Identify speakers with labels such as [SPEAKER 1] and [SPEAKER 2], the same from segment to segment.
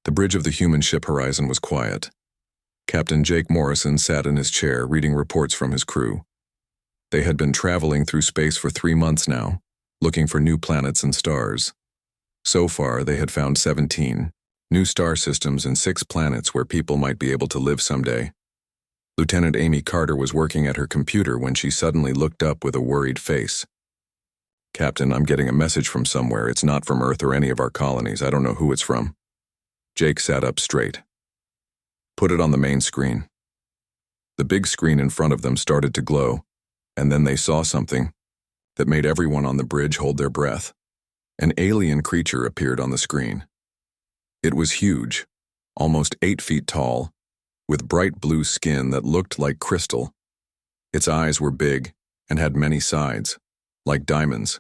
[SPEAKER 1] The bridge of the human ship Horizon was quiet. Captain Jake Morrison sat in his chair reading reports from his crew. They had been traveling through space for 3 months now, looking for new planets and stars. So far, they had found 17 new star systems and 6 planets where people might be able to live someday. Lieutenant Amy Carter was working at her computer when she suddenly looked up with a worried face. "Captain, I'm getting a message from somewhere. It's not from Earth or any of our colonies. I don't know who it's from." Jake sat up straight. "Put it on the main screen." The big screen in front of them started to glow, and then they saw something that made everyone on the bridge hold their breath. An alien creature appeared on the screen. It was huge, almost 8 feet tall, with bright blue skin that looked like crystal. Its eyes were big and had many sides, like diamonds.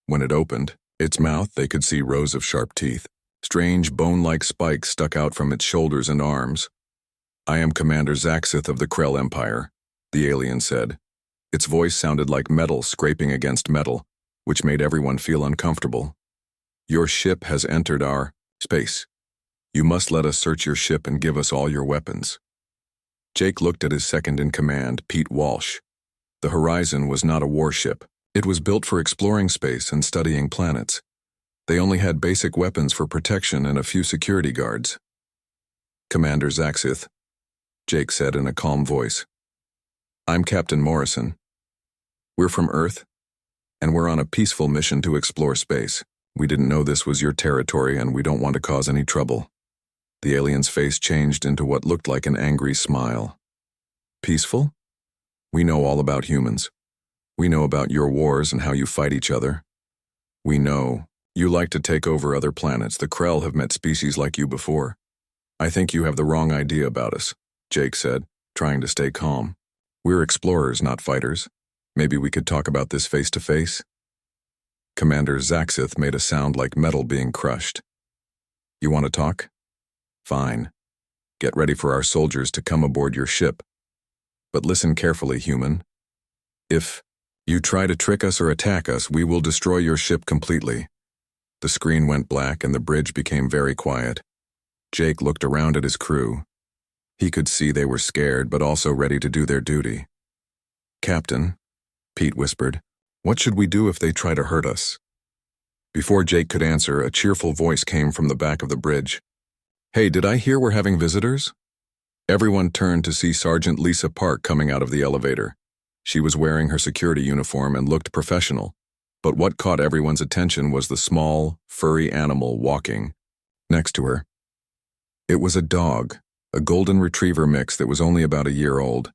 [SPEAKER 1] When it opened, its mouth, they could see rows of sharp teeth. Strange bone-like spikes stuck out from its shoulders and arms. "I am Commander Zaxith of the Krell Empire," the alien said. Its voice sounded like metal scraping against metal, which made everyone feel uncomfortable. "Your ship has entered our space. You must let us search your ship and give us all your weapons." Jake looked at his second-in-command, Pete Walsh. The Horizon was not a warship. It was built for exploring space and studying planets. They only had basic weapons for protection and a few security guards. "Commander Zaxith," Jake said in a calm voice. "I'm Captain Morrison. We're from Earth, and we're on a peaceful mission to explore space. We didn't know this was your territory, and we don't want to cause any trouble." The alien's face changed into what looked like an angry smile. "Peaceful? We know all about humans. We know about your wars and how you fight each other. We know you like to take over other planets. The Krell have met species like you before. I think you have the wrong idea about us," Jake said, trying to stay calm. "We're explorers, not fighters. Maybe we could talk about this face to face?" Commander Zaxith made a sound like metal being crushed. "You want to talk? Fine. Get ready for our soldiers to come aboard your ship. But listen carefully, human. If you try to trick us or attack us, we will destroy your ship completely." The screen went black and the bridge became very quiet. Jake looked around at his crew. He could see they were scared but also ready to do their duty. "Captain," Pete whispered, "what should we do if they try to hurt us?" Before Jake could answer, a cheerful voice came from the back of the bridge. "Hey, did I hear we're having visitors?" Everyone turned to see Sergeant Lisa Park coming out of the elevator. She was wearing her security uniform and looked professional, but what caught everyone's attention was the small, furry animal walking next to her. It was a dog, a golden retriever mix that was only about a year old.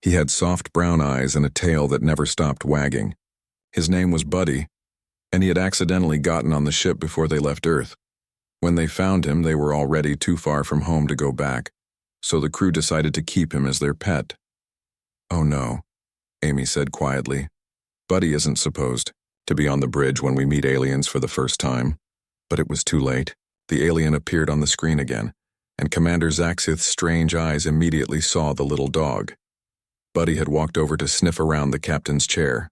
[SPEAKER 1] He had soft brown eyes and a tail that never stopped wagging. His name was Buddy, and he had accidentally gotten on the ship before they left Earth. When they found him, they were already too far from home to go back, so the crew decided to keep him as their pet. "Oh no," Amy said quietly. "Buddy isn't supposed to be on the bridge when we meet aliens for the first time." But it was too late. The alien appeared on the screen again, and Commander Zaxith's strange eyes immediately saw the little dog. Buddy had walked over to sniff around the captain's chair.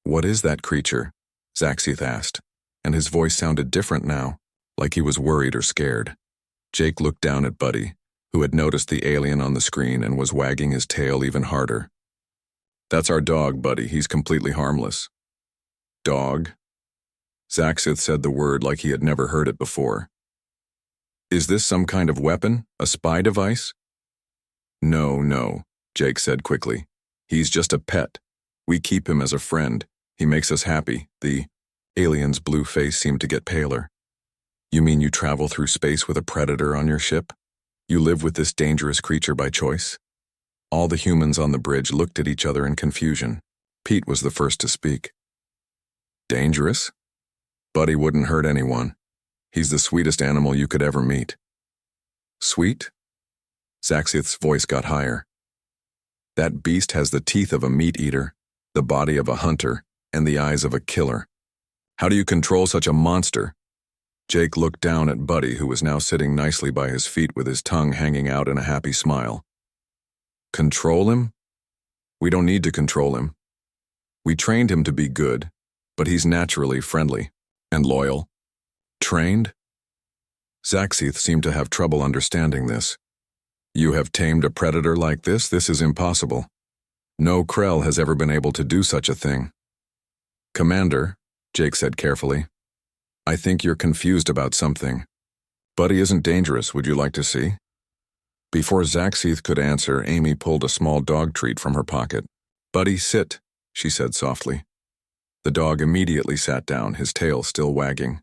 [SPEAKER 1] "What is that creature?" Zaxith asked, and his voice sounded different now, like he was worried or scared. Jake looked down at Buddy, who had noticed the alien on the screen and was wagging his tail even harder. "That's our dog, Buddy. He's completely harmless." "Dog?" Zaxith said the word like he had never heard it before. "Is this some kind of weapon? A spy device?" No, Jake said quickly. "He's just a pet. We keep him as a friend. He makes us happy." The alien's blue face seemed to get paler. "You mean you travel through space with a predator on your ship? You live with this dangerous creature by choice?" All the humans on the bridge looked at each other in confusion. Pete was the first to speak. "Dangerous? Buddy wouldn't hurt anyone. He's the sweetest animal you could ever meet." "Sweet?" Zaxith's voice got higher. "That beast has the teeth of a meat-eater, the body of a hunter, and the eyes of a killer. How do you control such a monster?" Jake looked down at Buddy, who was now sitting nicely by his feet with his tongue hanging out in a happy smile. "Control him? We don't need to control him. We trained him to be good, but he's naturally friendly and loyal." "Trained?" Zaxith seemed to have trouble understanding this. You have tamed a predator like this? This is impossible. No Krell has ever been able to do such a thing. Commander, Jake said carefully, I think you're confused about something. Buddy isn't dangerous, would you like to see? Before Zaxith could answer, Amy pulled a small dog treat from her pocket. Buddy, sit, she said softly. The dog immediately sat down, his tail still wagging.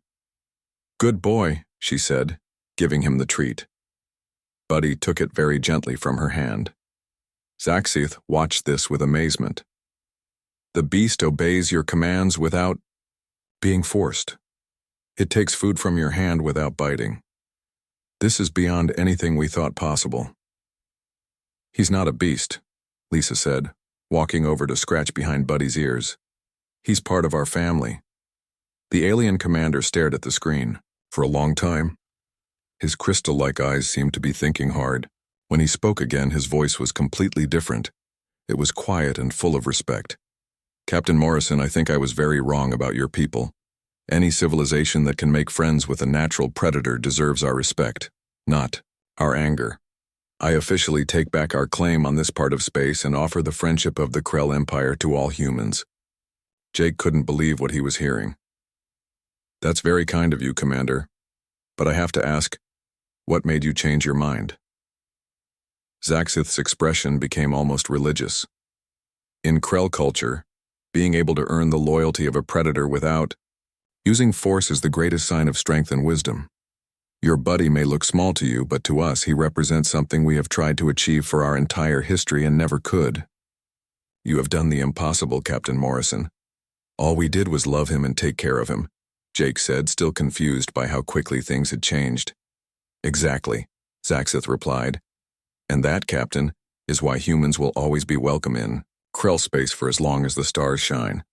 [SPEAKER 1] Good boy, she said, giving him the treat. Buddy took it very gently from her hand. Zaxith watched this with amazement. The beast obeys your commands without being forced. It takes food from your hand without biting. This is beyond anything we thought possible. He's not a beast, Lisa said, walking over to scratch behind Buddy's ears. He's part of our family. The alien commander stared at the screen. For a long time, his crystal-like eyes seemed to be thinking hard. When he spoke again, his voice was completely different. It was quiet and full of respect. Captain Morrison, I think I was very wrong about your people. Any civilization that can make friends with a natural predator deserves our respect, not our anger. I officially take back our claim on this part of space and offer the friendship of the Krell Empire to all humans. Jake couldn't believe what he was hearing. That's very kind of you, Commander. But I have to ask, what made you change your mind? Zaxith's expression became almost religious. In Krell culture, being able to earn the loyalty of a predator without using force is the greatest sign of strength and wisdom. Your buddy may look small to you, but to us he represents something we have tried to achieve for our entire history and never could. You have done the impossible, Captain Morrison. All we did was love him and take care of him, Jake said, still confused by how quickly things had changed. Exactly, Zaxith replied. And that, Captain, is why humans will always be welcome in Krell space for as long as the stars shine.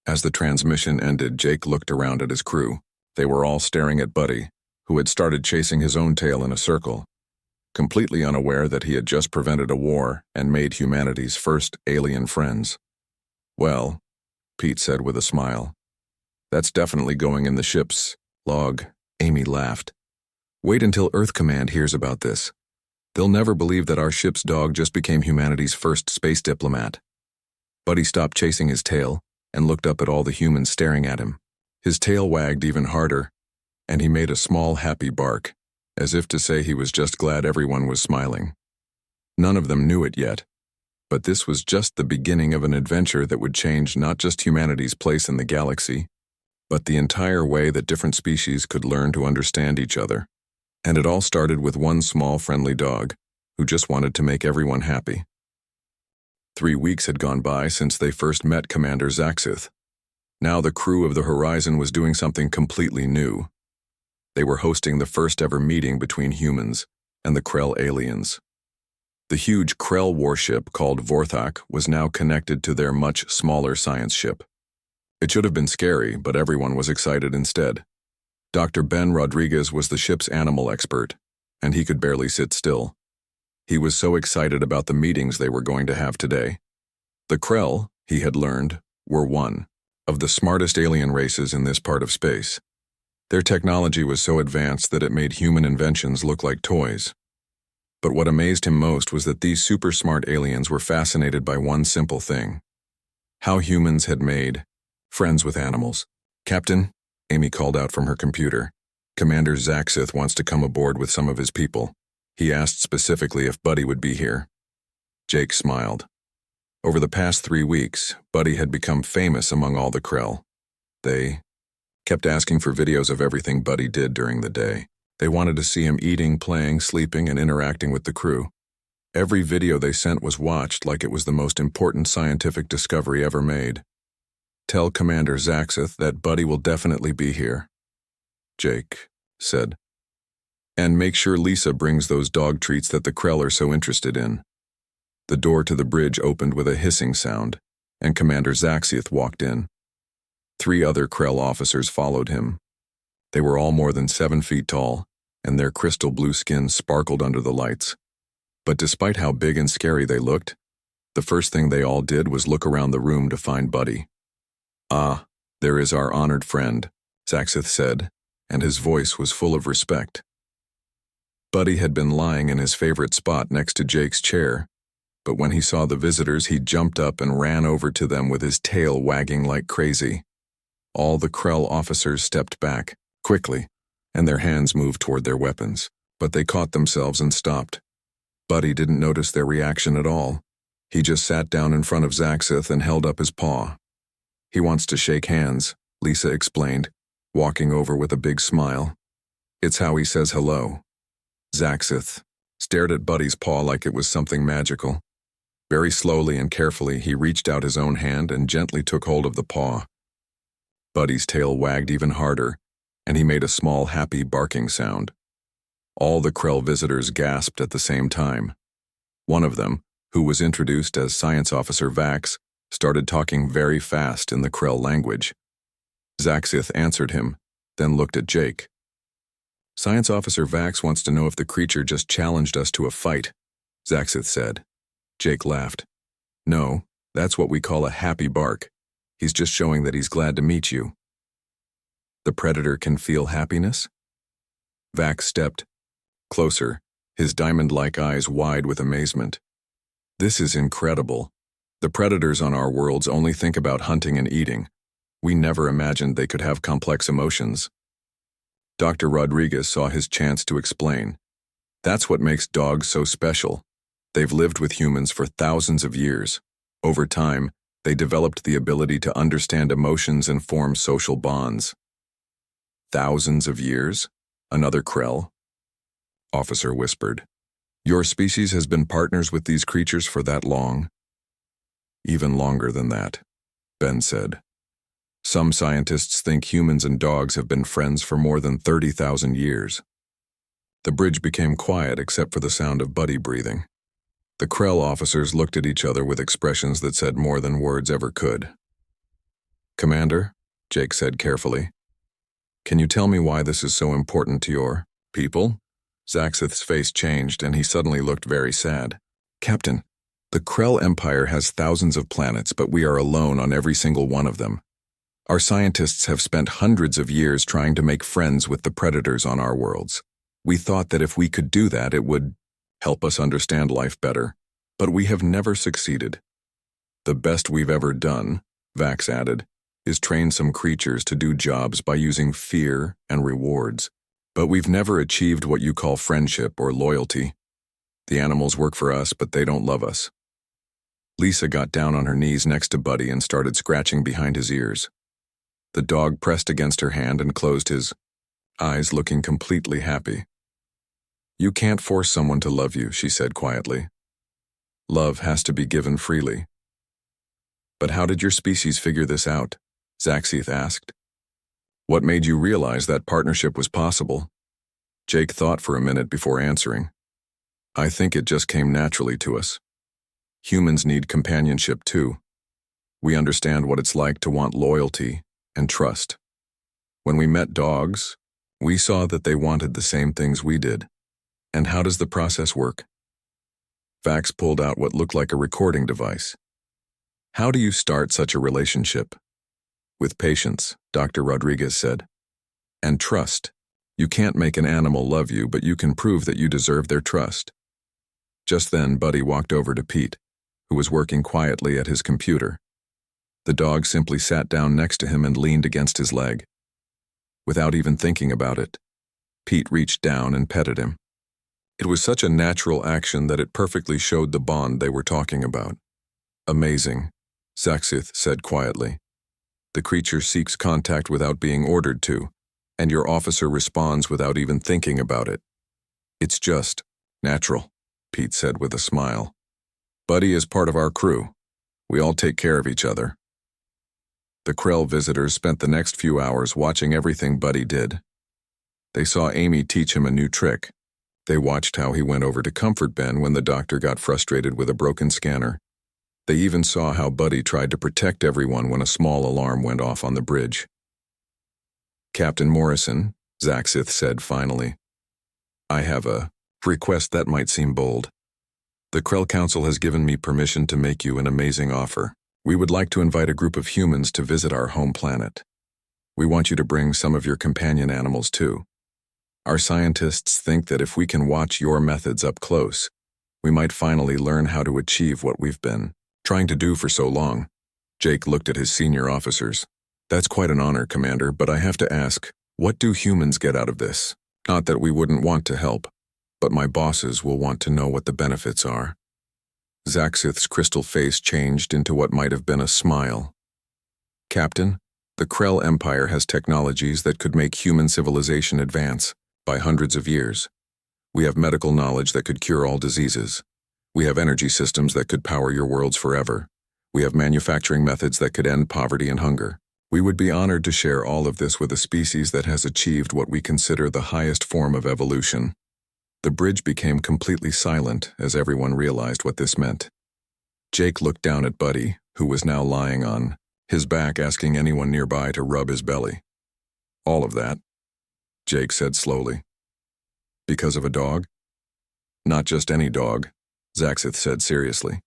[SPEAKER 1] As the transmission ended, Jake looked around at his crew. They were all staring at Buddy, who had started chasing his own tail in a circle, completely unaware that he had just prevented a war and made humanity's first alien friends. Well, Pete said with a smile, that's definitely going in the ship's log. Amy laughed. Wait until Earth Command hears about this. They'll never believe that our ship's dog just became humanity's first space diplomat. Buddy stopped chasing his tail and looked up at all the humans staring at him. His tail wagged even harder, and he made a small happy bark, as if to say he was just glad everyone was smiling. None of them knew it yet, but this was just the beginning of an adventure that would change not just humanity's place in the galaxy, but the entire way that different species could learn to understand each other. And it all started with one small friendly dog, who just wanted to make everyone happy. 3 weeks had gone by since they first met Commander Zaxith. Now the crew of the Horizon was doing something completely new. They were hosting the first ever meeting between humans and the Krell aliens. The huge Krell warship called Vorthak was now connected to their much smaller science ship. It should have been scary, but everyone was excited instead. Dr. Ben Rodriguez was the ship's animal expert, and he could barely sit still. He was so excited about the meetings they were going to have today. The Krell, he had learned, were one of the smartest alien races in this part of space. Their technology was so advanced that it made human inventions look like toys. But what amazed him most was that these super smart aliens were fascinated by one simple thing: how humans had made friends with animals. Captain, Amy called out from her computer, Commander Zaxith wants to come aboard with some of his people. He asked specifically if Buddy would be here. Jake smiled. Over the past 3 weeks, Buddy had become famous among all the Krell. They kept asking for videos of everything Buddy did during the day. They wanted to see him eating, playing, sleeping, and interacting with the crew. Every video they sent was watched like it was the most important scientific discovery ever made. Tell Commander Zaxith that Buddy will definitely be here, Jake said. And make sure Lisa brings those dog treats that the Krell are so interested in. The door to the bridge opened with a hissing sound, and Commander Zaxith walked in. 3 other Krell officers followed him. They were all more than 7 feet tall, and their crystal blue skin sparkled under the lights. But despite how big and scary they looked, the first thing they all did was look around the room to find Buddy. Ah, there is our honored friend, Zaxith said, and his voice was full of respect. Buddy had been lying in his favorite spot next to Jake's chair, but when he saw the visitors, he jumped up and ran over to them with his tail wagging like crazy. All the Krell officers stepped back, quickly, and their hands moved toward their weapons, but they caught themselves and stopped. Buddy didn't notice their reaction at all. He just sat down in front of Zaxith and held up his paw. "He wants to shake hands," Lisa explained, walking over with a big smile. "It's how he says hello." Zaxith stared at Buddy's paw like it was something magical. Very slowly and carefully, he reached out his own hand and gently took hold of the paw. Buddy's tail wagged even harder, and he made a small, happy barking sound. All the Krell visitors gasped at the same time. One of them, who was introduced as Science Officer Vax, started talking very fast in the Krell language. Zaxith answered him, then looked at Jake. "Science Officer Vax wants to know if the creature just challenged us to a fight," Zaxith said. Jake laughed. "No, that's what we call a happy bark. He's just showing that he's glad to meet you." "The predator can feel happiness?" Vax stepped closer, his diamond-like eyes wide with amazement. "This is incredible. The predators on our worlds only think about hunting and eating. We never imagined they could have complex emotions." Dr. Rodriguez saw his chance to explain. "That's what makes dogs so special. They've lived with humans for thousands of years. Over time, they developed the ability to understand emotions and form social bonds." "Thousands of years?" Another Krell officer whispered. "Your species has been partners with these creatures for that long?" "Even longer than that," Ben said. "Some scientists think humans and dogs have been friends for more than 30,000 years." The bridge became quiet except for the sound of Buddy breathing. The Krell officers looked at each other with expressions that said more than words ever could. "Commander," Jake said carefully, "can you tell me why this is so important to your people?" Zaxith's face changed and he suddenly looked very sad. "Captain, the Krell Empire has thousands of planets, but we are alone on every single one of them. Our scientists have spent hundreds of years trying to make friends with the predators on our worlds. We thought that if we could do that, it would help us understand life better, but we have never succeeded. The best we've ever done," Vax added, "is train some creatures to do jobs by using fear and rewards. But we've never achieved what you call friendship or loyalty. The animals work for us, but they don't love us." Lisa got down on her knees next to Buddy and started scratching behind his ears. The dog pressed against her hand and closed his eyes, looking completely happy. "You can't force someone to love you," she said quietly. "Love has to be given freely." "But how did your species figure this out?" Zaxith asked. "What made you realize that partnership was possible?" Jake thought for a minute before answering. "I think it just came naturally to us. Humans need companionship too. We understand what it's like to want loyalty and trust. When we met dogs, we saw that they wanted the same things we did. And how does the process work?" Vax pulled out what looked like a recording device. "How do you start such a relationship?" "With patience," Dr. Rodriguez said. "And trust. You can't make an animal love you, but you can prove that you deserve their trust." Just then, Buddy walked over to Pete, who was working quietly at his computer. The dog simply sat down next to him and leaned against his leg. Without even thinking about it, Pete reached down and petted him. It was such a natural action that it perfectly showed the bond they were talking about. "Amazing," Zaxith said quietly. "The creature seeks contact without being ordered to, and your officer responds without even thinking about it. It's just natural," Pete said with a smile. "Buddy is part of our crew. We all take care of each other." The Krell visitors spent the next few hours watching everything Buddy did. They saw Amy teach him a new trick. They watched how he went over to comfort Ben when the doctor got frustrated with a broken scanner. They even saw how Buddy tried to protect everyone when a small alarm went off on the bridge. "Captain Morrison," Zaxith said finally, "I have a request that might seem bold. The Krell Council has given me permission to make you an amazing offer. We would like to invite a group of humans to visit our home planet. We want you to bring some of your companion animals too." Our scientists think that if we can watch your methods up close, we might finally learn how to achieve what we've been trying to do for so long. Jake looked at his senior officers. That's quite an honor, Commander, but I have to ask, what do humans get out of this? Not that we wouldn't want to help, but my bosses will want to know what the benefits are. Zaxith's crystal face changed into what might have been a smile. Captain, the Krell Empire has technologies that could make human civilization advance by hundreds of years. We have medical knowledge that could cure all diseases. We have energy systems that could power your worlds forever. We have manufacturing methods that could end poverty and hunger. We would be honored to share all of this with a species that has achieved what we consider the highest form of evolution. The bridge became completely silent as everyone realized what this meant. Jake looked down at Buddy, who was now lying on his back, asking anyone nearby to rub his belly. All of that, Jake said slowly. Because of a dog? Not just any dog, Zaxith said seriously.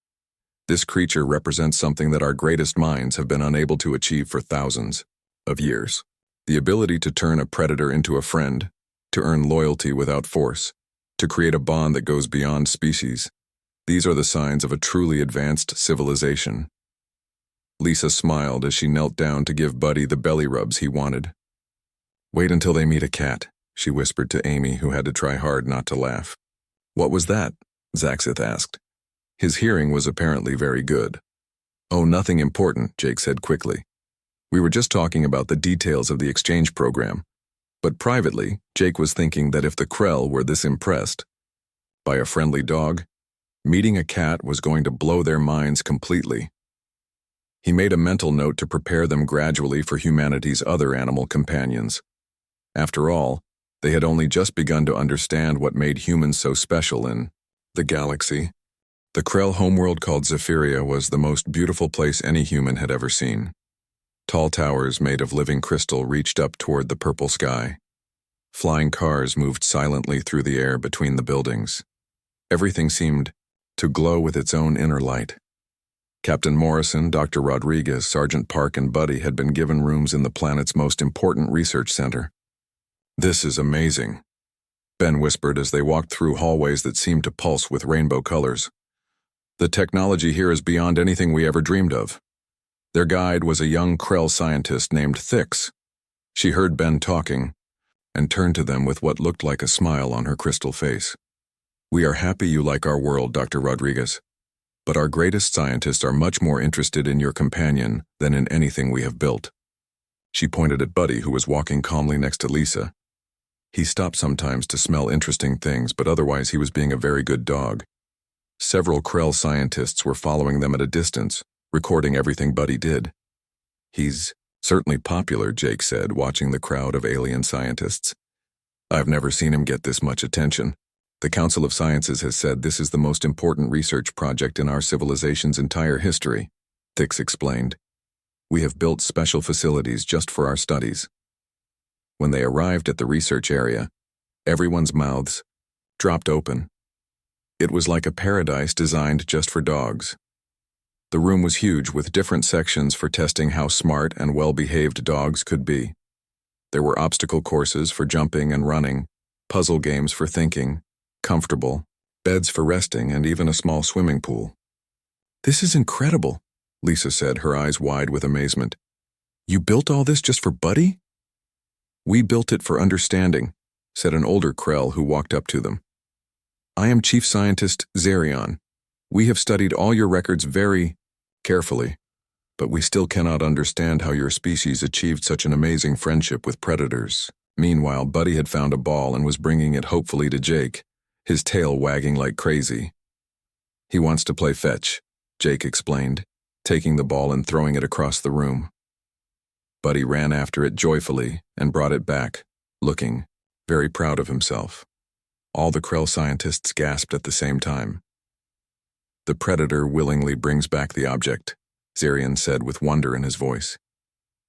[SPEAKER 1] This creature represents something that our greatest minds have been unable to achieve for thousands of years. The ability to turn a predator into a friend, to earn loyalty without force, to create a bond that goes beyond species. These are the signs of a truly advanced civilization. Lisa smiled as she knelt down to give Buddy the belly rubs he wanted. Wait until they meet a cat, she whispered to Amy, who had to try hard not to laugh. What was that? Zaxith asked. His hearing was apparently very good. Oh, nothing important, Jake said quickly. We were just talking about the details of the exchange program. But privately, Jake was thinking that if the Krell were this impressed by a friendly dog, meeting a cat was going to blow their minds completely. He made a mental note to prepare them gradually for humanity's other animal companions. After all, they had only just begun to understand what made humans so special in the galaxy. The Krell homeworld called Zephyria was the most beautiful place any human had ever seen. Tall towers made of living crystal reached up toward the purple sky. Flying cars moved silently through the air between the buildings. Everything seemed to glow with its own inner light. Captain Morrison, Dr. Rodriguez, Sergeant Park, and Buddy had been given rooms in the planet's most important research center. This is amazing, Ben whispered as they walked through hallways that seemed to pulse with rainbow colors. The technology here is beyond anything we ever dreamed of. Their guide was a young Krell scientist named Thix. She heard Ben talking and turned to them with what looked like a smile on her crystal face. We are happy you like our world, Dr. Rodriguez. But our greatest scientists are much more interested in your companion than in anything we have built. She pointed at Buddy, who was walking calmly next to Lisa. He stopped sometimes to smell interesting things, but otherwise he was being a very good dog. Several Krell scientists were following them at a distance, recording everything Buddy did. He's certainly popular, Jake said, watching the crowd of alien scientists. I've never seen him get this much attention. The Council of Sciences has said this is the most important research project in our civilization's entire history, Thix explained. We have built special facilities just for our studies. When they arrived at the research area, everyone's mouths dropped open. It was like a paradise designed just for dogs. The room was huge, with different sections for testing how smart and well-behaved dogs could be. There were obstacle courses for jumping and running, puzzle games for thinking, comfortable, beds for resting, and even a small swimming pool. This is incredible, Lisa said, her eyes wide with amazement. You built all this just for Buddy? We built it for understanding, said an older Krell who walked up to them. I am Chief Scientist Zerion. We have studied all your records very carefully, but we still cannot understand how your species achieved such an amazing friendship with predators. Meanwhile, Buddy had found a ball and was bringing it hopefully to Jake, his tail wagging like crazy. He wants to play fetch, Jake explained, taking the ball and throwing it across the room. Buddy ran after it joyfully and brought it back, looking very proud of himself. All the Krell scientists gasped at the same time. The predator willingly brings back the object, Zerion said with wonder in his voice.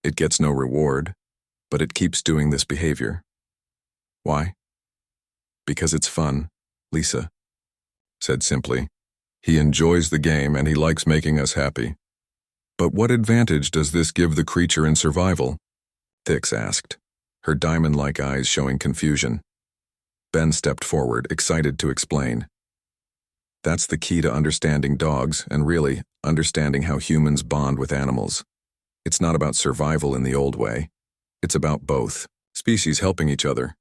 [SPEAKER 1] It gets no reward, but it keeps doing this behavior. Why? Because it's fun, Lisa said simply. He enjoys the game and he likes making us happy. But what advantage does this give the creature in survival? Thix asked, her diamond-like eyes showing confusion. Ben stepped forward, excited to explain. That's the key to understanding dogs and really understanding how humans bond with animals. It's not about survival in the old way. It's about both species helping each other.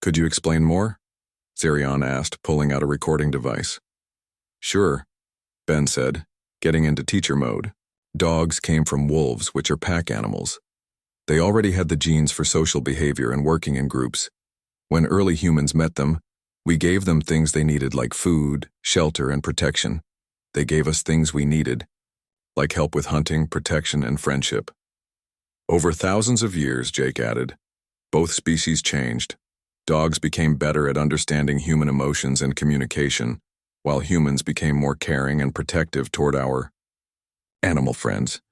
[SPEAKER 1] Could you explain more? Zerion asked, pulling out a recording device. Sure, Ben said, getting into teacher mode. Dogs came from wolves, which are pack animals. They already had the genes for social behavior and working in groups. When early humans met them, we gave them things they needed like food, shelter, and protection. They gave us things we needed, like help with hunting, protection, and friendship. Over thousands of years, Jake added, both species changed. Dogs became better at understanding human emotions and communication, while humans became more caring and protective toward our animal friends.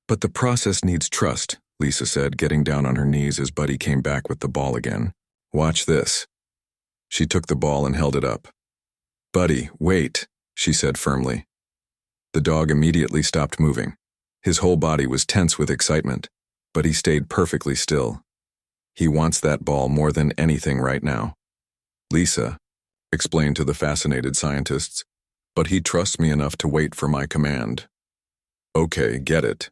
[SPEAKER 1] But the process needs trust, Lisa said, getting down on her knees as Buddy came back with the ball again. Watch this. She took the ball and held it up. Buddy, wait, she said firmly. The dog immediately stopped moving. His whole body was tense with excitement, but he stayed perfectly still. He wants that ball more than anything right now. Lisa explained to the fascinated scientists, but he trusts me enough to wait for my command. Okay, get it.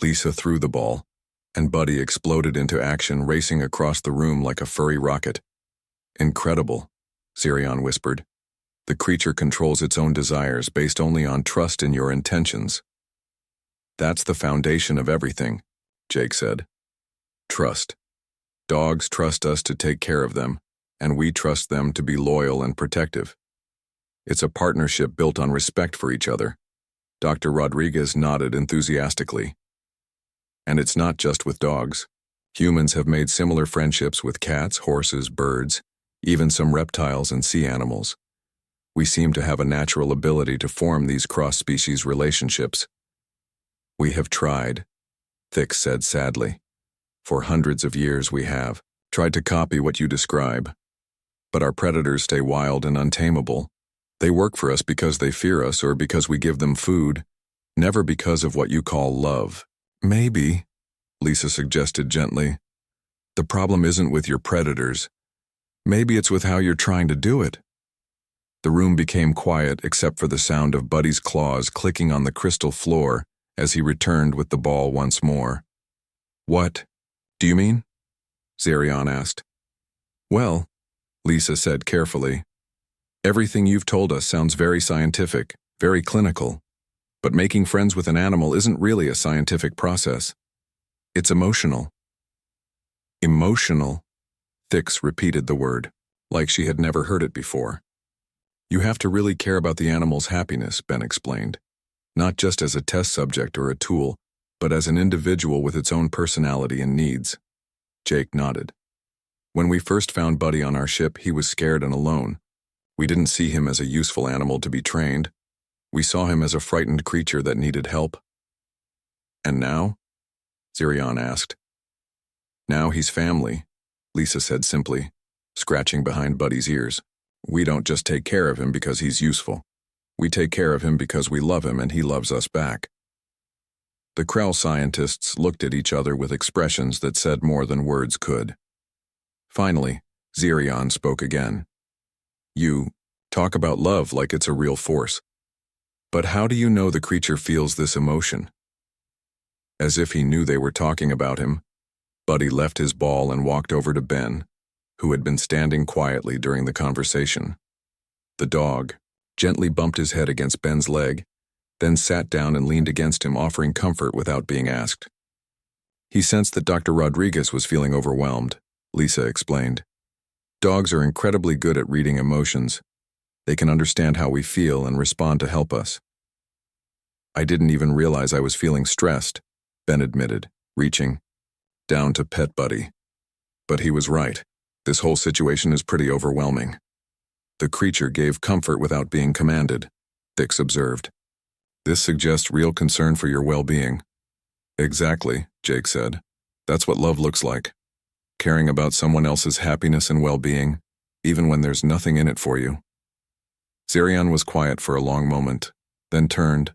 [SPEAKER 1] Lisa threw the ball, and Buddy exploded into action, racing across the room like a furry rocket. Incredible, Zerion whispered. The creature controls its own desires based only on trust in your intentions. That's the foundation of everything, Jake said. Trust. Dogs trust us to take care of them, and we trust them to be loyal and protective. It's a partnership built on respect for each other. Dr. Rodriguez nodded enthusiastically. And it's not just with dogs. Humans have made similar friendships with cats, horses, birds, even some reptiles and sea animals. We seem to have a natural ability to form these cross-species relationships. We have tried, Thix said sadly. For hundreds of years we have tried to copy what you describe. But our predators stay wild and untamable. They work for us because they fear us or because we give them food, never because of what you call love. Maybe, Lisa suggested gently, the problem isn't with your predators. Maybe it's with how you're trying to do it. The room became quiet except for the sound of Buddy's claws clicking on the crystal floor as he returned with the ball once more. What do you mean? Zerion asked. Well, Lisa said carefully, everything you've told us sounds very scientific, very clinical, but making friends with an animal isn't really a scientific process. It's emotional. Emotional, Thix repeated the word, like she had never heard it before. You have to really care about the animal's happiness, Ben explained, not just as a test subject or a tool, but as an individual with its own personality and needs. Jake nodded. When we first found Buddy on our ship, he was scared and alone. We didn't see him as a useful animal to be trained. We saw him as a frightened creature that needed help. And now? Zerion asked. Now he's family, Lisa said simply, scratching behind Buddy's ears. We don't just take care of him because he's useful. We take care of him because we love him and he loves us back. The Krell scientists looked at each other with expressions that said more than words could. Finally, Zerion spoke again. You talk about love like it's a real force. But how do you know the creature feels this emotion? As if he knew they were talking about him, Buddy left his ball and walked over to Ben, who had been standing quietly during the conversation. The dog gently bumped his head against Ben's leg, then sat down and leaned against him, offering comfort without being asked. He sensed that Dr. Rodriguez was feeling overwhelmed, Lisa explained. Dogs are incredibly good at reading emotions. They can understand how we feel and respond to help us. I didn't even realize I was feeling stressed, Ben admitted, reaching down to pet Buddy. But he was right. This whole situation is pretty overwhelming. The creature gave comfort without being commanded, Thix observed. This suggests real concern for your well-being. Exactly, Jake said. That's what love looks like. Caring about someone else's happiness and well-being, even when there's nothing in it for you. Zerion was quiet for a long moment, then turned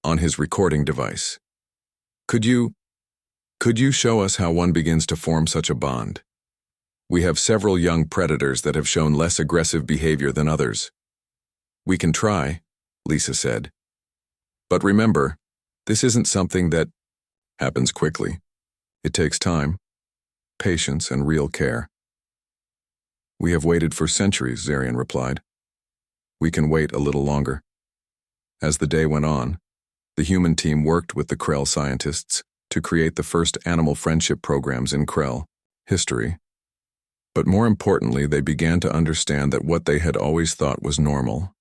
[SPEAKER 1] on his recording device. Could you show us how one begins to form such a bond? We have several young predators that have shown less aggressive behavior than others. We can try, Lisa said. But remember, this isn't something that happens quickly. It takes time, patience, and real care. We have waited for centuries, Zarian replied. We can wait a little longer. As the day went on, the human team worked with the Krell scientists to create the first animal friendship programs in Krell history. But more importantly, they began to understand that what they had always thought was normal,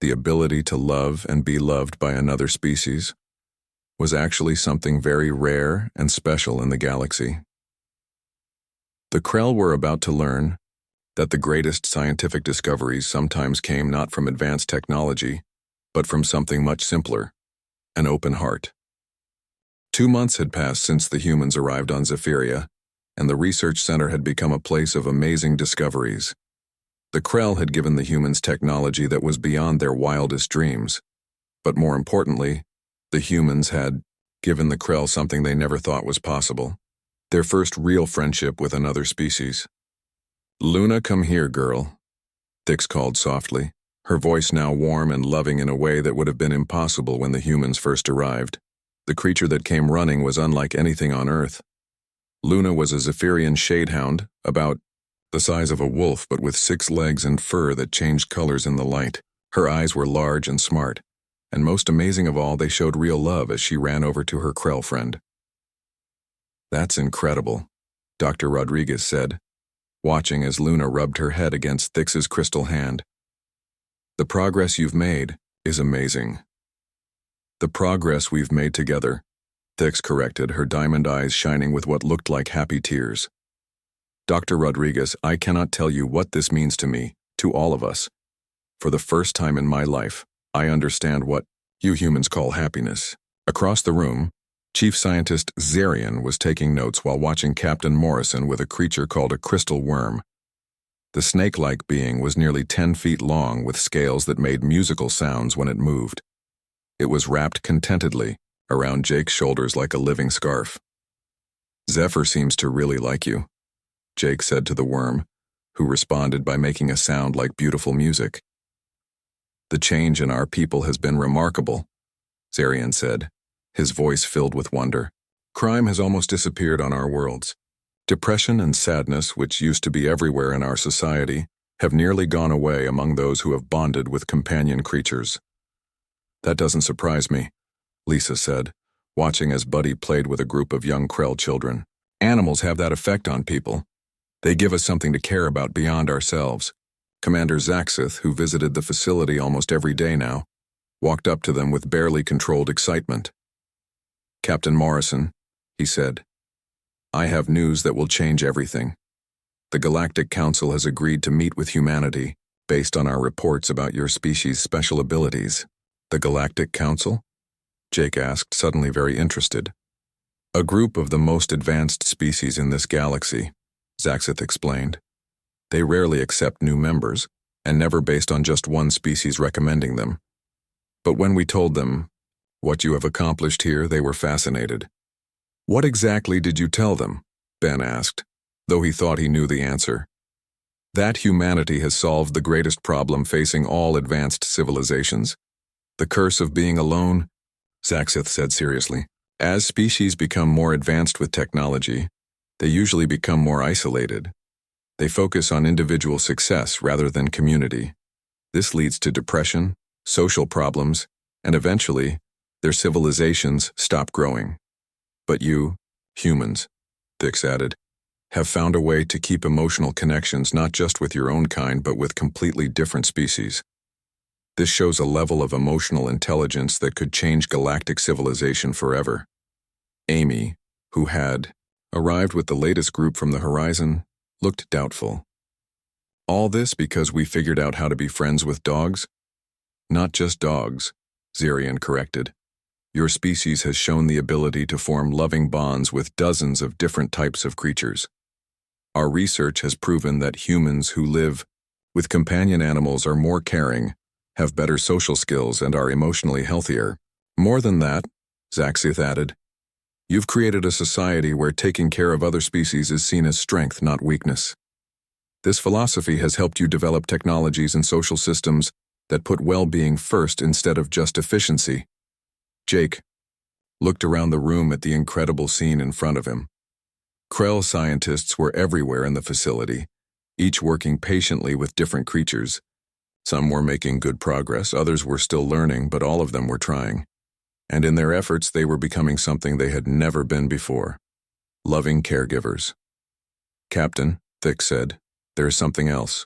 [SPEAKER 1] the ability to love and be loved by another species, was actually something very rare and special in the galaxy. The Krell were about to learn that the greatest scientific discoveries sometimes came not from advanced technology, but from something much simpler, an open heart. 2 months had passed since the humans arrived on Zephyria, and the research center had become a place of amazing discoveries. The Krell had given the humans technology that was beyond their wildest dreams, but more importantly, the humans had given the Krell something they never thought was possible, their first real friendship with another species. "Luna, come here, girl," Thix called softly, her voice now warm and loving in a way that would have been impossible when the humans first arrived. The creature that came running was unlike anything on Earth. Luna was a Zephyrian shadehound, about the size of a wolf but with 6 legs and fur that changed colors in the light. Her eyes were large and smart, and most amazing of all, they showed real love as she ran over to her Krell friend. "That's incredible," Dr. Rodriguez said, watching as Luna rubbed her head against Thix's crystal hand. "The progress you've made is amazing." "The progress we've made together," Thix corrected, her diamond eyes shining with what looked like happy tears. "Dr. Rodriguez, I cannot tell you what this means to me, to all of us. For the first time in my life, I understand what you humans call happiness." Across the room, Chief Scientist Zarian was taking notes while watching Captain Morrison with a creature called a crystal worm. The snake-like being was nearly 10 feet long with scales that made musical sounds when it moved. It was wrapped contentedly around Jake's shoulders like a living scarf. "Zephyr seems to really like you," Jake said to the worm, who responded by making a sound like beautiful music. "The change in our people has been remarkable," Zarian said, his voice filled with wonder. "Crime has almost disappeared on our worlds. Depression and sadness, which used to be everywhere in our society, have nearly gone away among those who have bonded with companion creatures." "That doesn't surprise me," Lisa said, watching as Buddy played with a group of young Krell children. "Animals have that effect on people. They give us something to care about beyond ourselves." Commander Zaxith, who visited the facility almost every day now, walked up to them with barely controlled excitement. "Captain Morrison," he said, "I have news that will change everything. The Galactic Council has agreed to meet with humanity based on our reports about your species' special abilities." "The Galactic Council?" Jake asked, suddenly very interested. "A group of the most advanced species in this galaxy," Zaxith explained. "They rarely accept new members, and never based on just one species recommending them. But when we told them what you have accomplished here, they were fascinated." "What exactly did you tell them?" Ben asked, though he thought he knew the answer. "That humanity has solved the greatest problem facing all advanced civilizations. The curse of being alone," Zaxith said seriously. "As species become more advanced with technology, they usually become more isolated. They focus on individual success rather than community. This leads to depression, social problems, and eventually, their civilizations stop growing. But you, humans," Thix added, "have found a way to keep emotional connections not just with your own kind but with completely different species. This shows a level of emotional intelligence that could change galactic civilization forever." Amy, who had arrived with the latest group from the horizon, looked doubtful. "All this because we figured out how to be friends with dogs?" "Not just dogs," Zarian corrected. "Your species has shown the ability to form loving bonds with dozens of different types of creatures. Our research has proven that humans who live with companion animals are more caring, have better social skills, and are emotionally healthier. More than that," Zaxith added, "you've created a society where taking care of other species is seen as strength, not weakness." This philosophy has helped you develop technologies and social systems that put well-being first instead of just efficiency. Jake looked around the room at the incredible scene in front of him. Krell scientists were everywhere in the facility, each working patiently with different creatures. Some were making good progress, others were still learning, but all of them were trying. And in their efforts, they were becoming something they had never been before: loving caregivers. "Captain," Thick said, "there's something else.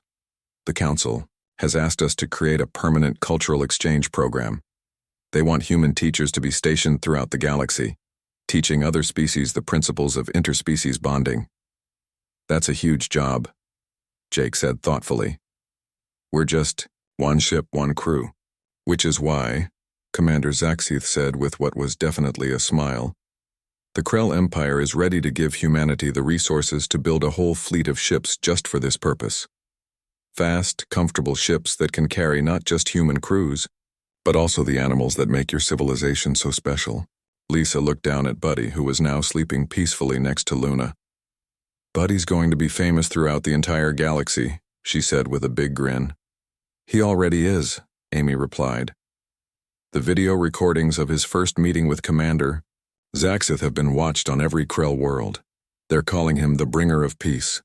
[SPEAKER 1] The Council has asked us to create a permanent cultural exchange program. They want human teachers to be stationed throughout the galaxy, teaching other species the principles of interspecies bonding." "That's a huge job," Jake said thoughtfully. "We're just one ship, one crew." "Which is why," Commander Zaxith said with what was definitely a smile, "the Krell Empire is ready to give humanity the resources to build a whole fleet of ships just for this purpose. Fast, comfortable ships that can carry not just human crews, but also the animals that make your civilization so special." Lisa looked down at Buddy, who was now sleeping peacefully next to Luna. "Buddy's going to be famous throughout the entire galaxy," she said with a big grin. "He already is," Amy replied. "The video recordings of his first meeting with Commander Zaxith have been watched on every Krell world. They're calling him the bringer of peace."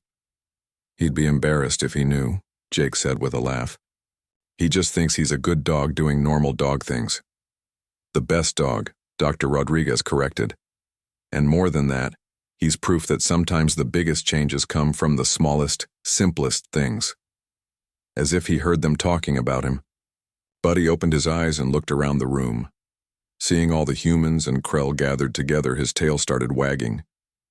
[SPEAKER 1] "He'd be embarrassed if he knew," Jake said with a laugh. "He just thinks he's a good dog doing normal dog things." "The best dog," Dr. Rodriguez corrected. "And more than that, he's proof that sometimes the biggest changes come from the smallest, simplest things." As if he heard them talking about him, Buddy opened his eyes and looked around the room. Seeing all the humans and Krell gathered together, his tail started wagging.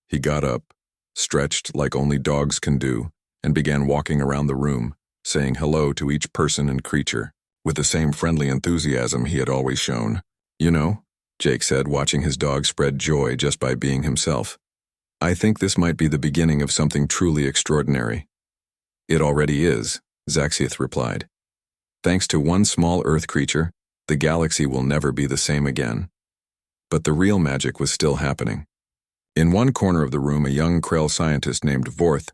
[SPEAKER 1] He got up, stretched like only dogs can do, and began walking around the room, saying hello to each person and creature, with the same friendly enthusiasm he had always shown. "You know," Jake said, watching his dog spread joy just by being himself, "I think this might be the beginning of something truly extraordinary." "It already is," Zaxith replied. "Thanks to one small Earth creature, the galaxy will never be the same again." But the real magic was still happening. In one corner of the room, a young Krell scientist named Vorth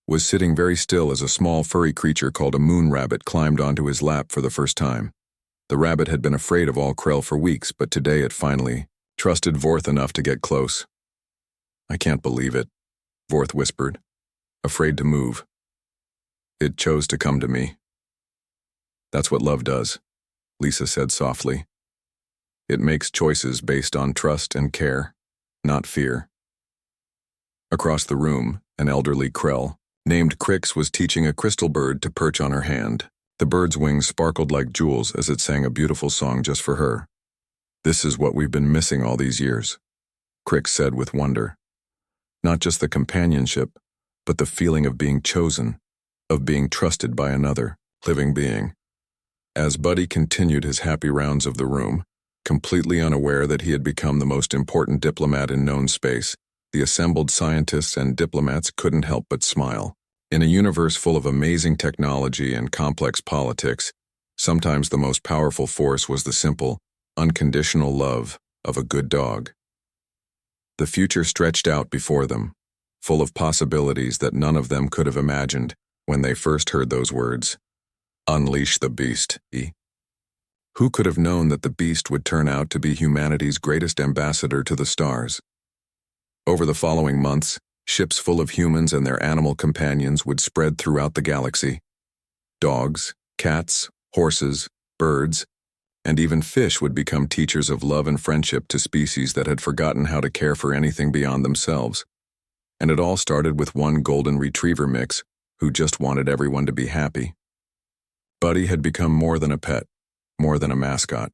[SPEAKER 1] was sitting very still as a small furry creature called a moon rabbit climbed onto his lap for the first time. The rabbit had been afraid of all Krell for weeks, but today it finally trusted Vorth enough to get close. "I can't believe it," Vorth whispered, afraid to move. "It chose to come to me." "That's what love does," Lisa said softly. "It makes choices based on trust and care, not fear." Across the room, an elderly Krell named Crix was teaching a crystal bird to perch on her hand. The bird's wings sparkled like jewels as it sang a beautiful song just for her. "This is what we've been missing all these years," Crix said with wonder. "Not just the companionship, but the feeling of being chosen, of being trusted by another living being." As Buddy continued his happy rounds of the room, completely unaware that he had become the most important diplomat in known space, the assembled scientists and diplomats couldn't help but smile. In a universe full of amazing technology and complex politics, sometimes the most powerful force was the simple, unconditional love of a good dog. The future stretched out before them, full of possibilities that none of them could have imagined when they first heard those words. Unleash the beast. Who could have known that the beast would turn out to be humanity's greatest ambassador to the stars? Over the following months, ships full of humans and their animal companions would spread throughout the galaxy. Dogs, cats, horses, birds, and even fish would become teachers of love and friendship to species that had forgotten how to care for anything beyond themselves. And it all started with one golden retriever mix who just wanted everyone to be happy. Buddy had become more than a pet, more than a mascot.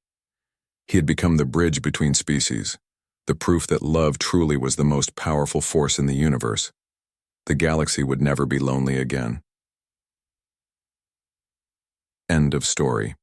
[SPEAKER 1] He had become the bridge between species, the proof that love truly was the most powerful force in the universe. The galaxy would never be lonely again. End of story.